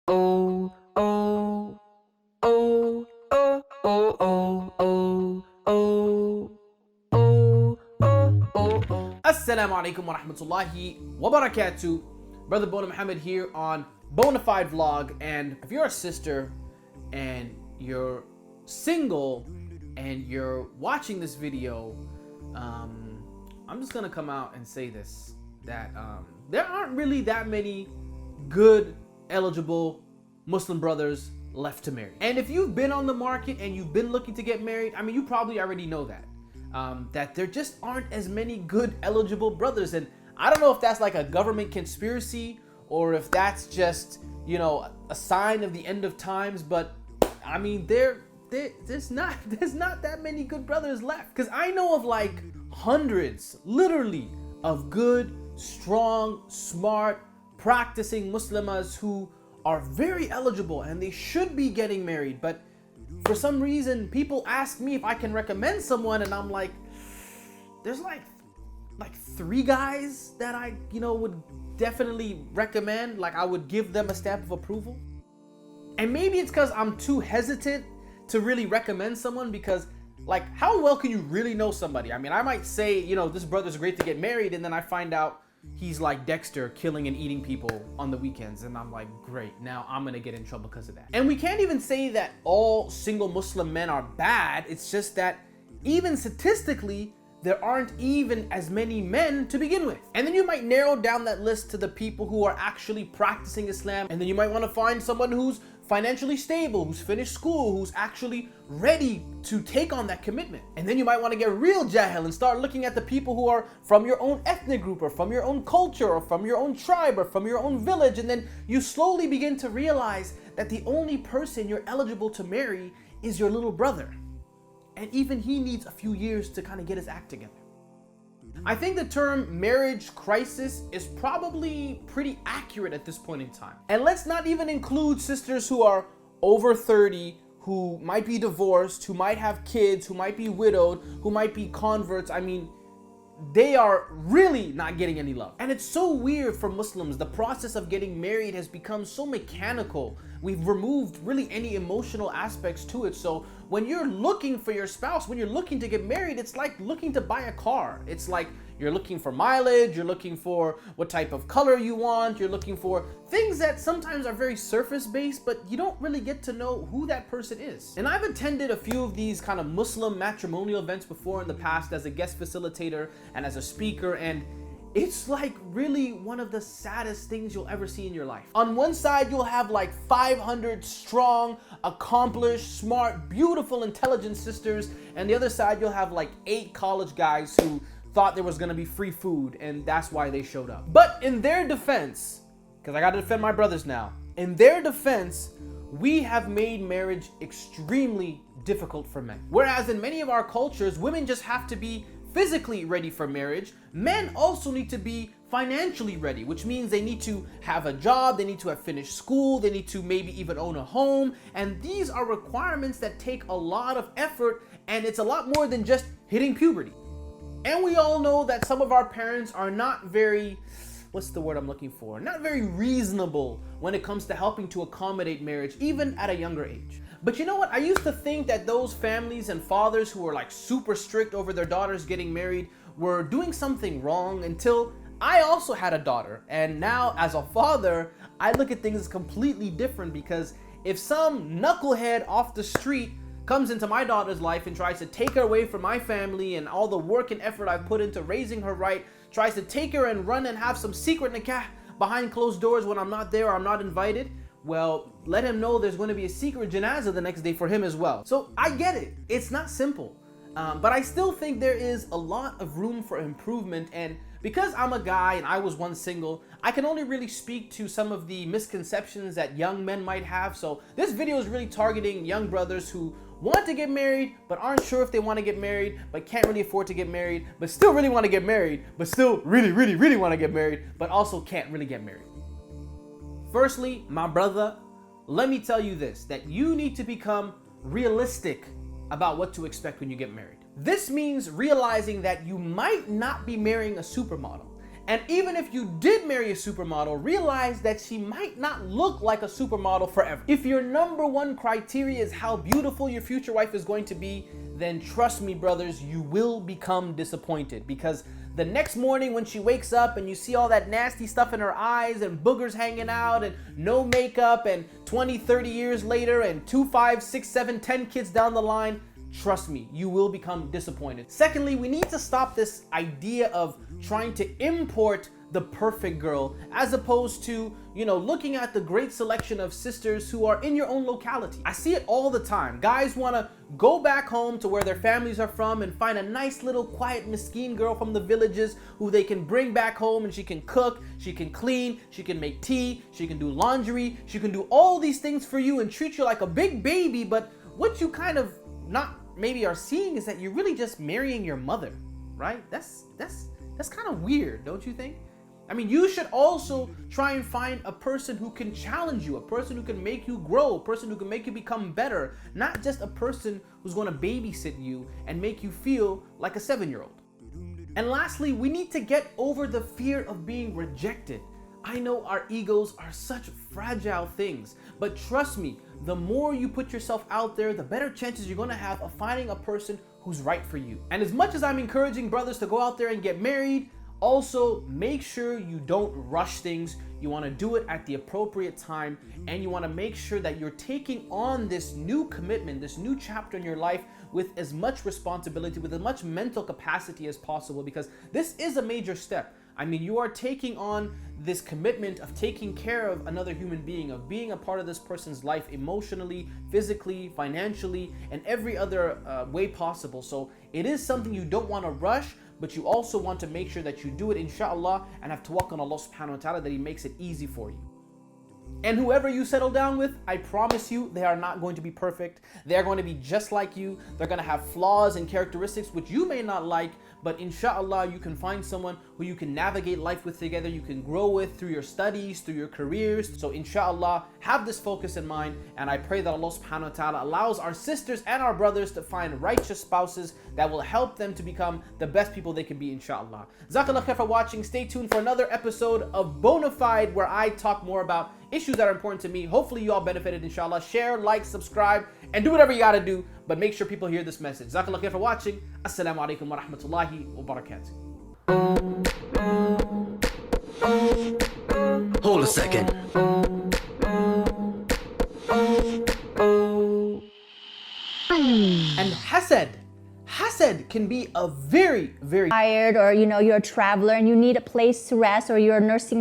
oh, oh, oh, oh, oh, oh, oh, oh, oh, oh, oh, oh. Assalamu alaikum wa rahmatullahi wa barakatuh. Brother Boonaa Mohammed here on Boonaafide vlog. And if you're a sister and you're single and you're watching this video, I'm just gonna come out and say this, that there aren't really that many good eligible Muslim brothers left to marry. And if you've been on the market and you've been looking to get married, I mean, you probably already know that that there just aren't as many good eligible brothers. And I don't know if that's like a government conspiracy or if that's just, you know, a sign of the end of times, but I mean, there's not that many good brothers left. Because I know of like hundreds, literally, of good, strong, smart, practicing Muslimas who are very eligible and they should be getting married. But for some reason, people ask me if I can recommend someone, and I'm like, there's like 3 guys that I, you know, would definitely recommend. Like, I would give them a stamp of approval. And maybe it's because I'm too hesitant to really recommend someone, because like, how well can you really know somebody? I mean, I might say, you know, this brother's great to get married, and then I find out he's like Dexter, killing and eating people on the weekends, and I'm like, great, now I'm gonna get in trouble because of that. And we can't even say that all single Muslim men are bad. It's just that even statistically, there aren't even as many men to begin with. And then you might narrow down that list to the people who are actually practicing Islam, and then you might want to find someone who's financially stable, who's finished school, who's actually ready to take on that commitment. And then you might want to get real jahil and start looking at the people who are from your own ethnic group, or from your own culture, or from your own tribe, or from your own village. And then you slowly begin to realize that the only person you're eligible to marry is your little brother. And even he needs a few years to kind of get his act together. I think the term marriage crisis is probably pretty accurate at this point in time. And let's not even include sisters who are over 30, who might be divorced, who might have kids, who might be widowed, who might be converts. I mean, they are really not getting any love. And it's so weird for Muslims. The process of getting married has become so mechanical. We've removed really any emotional aspects to it. So when you're looking for your spouse, when you're looking to get married, it's like looking to buy a car. It's like you're looking for mileage, you're looking for what type of color you want, you're looking for things that sometimes are very surface based, but you don't really get to know who that person is. And I've attended a few of these kind of Muslim matrimonial events before in the past as a guest facilitator and as a speaker, and it's like really one of the saddest things you'll ever see in your life. On one side, you'll have like 500 strong, accomplished, smart, beautiful, intelligent sisters, and the other side, you'll have like 8 college guys who thought there was gonna be free food, and that's why they showed up. But in their defense, because I gotta defend my brothers now, in their defense, we have made marriage extremely difficult for men. Whereas in many of our cultures, women just have to be physically ready for marriage. Men also need to be financially ready, which means they need to have a job, they need to have finished school, they need to maybe even own a home. And these are requirements that take a lot of effort, and it's a lot more than just hitting puberty. And we all know that some of our parents are not very, what's the word I'm looking for? Not very reasonable when it comes to helping to accommodate marriage, even at a younger age. But you know what? I used to think that those families and fathers who were like super strict over their daughters getting married were doing something wrong, until I also had a daughter. And now as a father, I look at things completely different, because if some knucklehead off the street comes into my daughter's life and tries to take her away from my family and all the work and effort I've put into raising her right, tries to take her and run and have some secret nikah behind closed doors when I'm not there or I'm not invited, well, let him know there's going to be a secret janazah the next day for him as well. So I get it. It's not simple. But I still think there is a lot of room for improvement. And because I'm a guy and I was once single, I can only really speak to some of the misconceptions that young men might have. So this video is really targeting young brothers who want to get married, but aren't sure if they want to get married, but can't really afford to get married, but still really want to get married, but still really want to get married, but also can't really get married. Firstly, my brother, let me tell you this, that you need to become realistic about what to expect when you get married. This means realizing that you might not be marrying a supermodel. And even if you did marry a supermodel, realize that she might not look like a supermodel forever. If your number one criteria is how beautiful your future wife is going to be, then trust me, brothers, you will become disappointed, because the next morning when she wakes up and you see all that nasty stuff in her eyes and boogers hanging out and no makeup, and 20, 30 years later and 2, 5, 6, 7, 10 kids down the line, trust me, you will become disappointed. Secondly, we need to stop this idea of trying to import the perfect girl, as opposed to, looking at the great selection of sisters who are in your own locality. I see it all the time. Guys want to go back home to where their families are from and find a nice little quiet miskeen girl from the villages who they can bring back home, and she can cook, she can clean, she can make tea, she can do laundry, she can do all these things for you and treat you like a big baby. But what you kind of not maybe are seeing is that you're really just marrying your mother, right? That's kind of weird, don't you think? I mean, you should also try and find a person who can challenge you, a person who can make you grow, a person who can make you become better, not just a person who's going to babysit you and make you feel like a 7-year-old. And lastly, we need to get over the fear of being rejected. I know our egos are such fragile things, but trust me, the more you put yourself out there, the better chances you're going to have of finding a person who's right for you. And as much as I'm encouraging brothers to go out there and get married, also make sure you don't rush things. You want to do it at the appropriate time, and you want to make sure that you're taking on this new commitment, this new chapter in your life with as much responsibility, with as much mental capacity as possible, because this is a major step. I mean, you are taking on this commitment of taking care of another human being, of being a part of this person's life emotionally, physically, financially, and every other way possible. So it is something you don't want to rush, but you also want to make sure that you do it inshallah and have tawakkul on Allah subhanahu wa ta'ala that He makes it easy for you. And whoever you settle down with, I promise you, they are not going to be perfect. They are going to be just like you. They're going to have flaws and characteristics which you may not like, but inshallah, you can find someone who you can navigate life with together, you can grow with through your studies, through your careers. So inshallah, have this focus in mind, and I pray that Allah subhanahu wa ta'ala allows our sisters and our brothers to find righteous spouses that will help them to become the best people they can be, inshallah. Jazakallah khair for watching. Stay tuned for another episode of Boonaafide, where I talk more about issues that are important to me. Hopefully you all benefited, inshallah. Share, like, subscribe, and do whatever you gotta do, but make sure people hear this message. Jazakallah khair for watching. Assalamu alaikum wa rahmatullahi wa barakatuh. Hold a second. And hasad can be a very tired, or you're a traveler and you need a place to rest, or you're nursing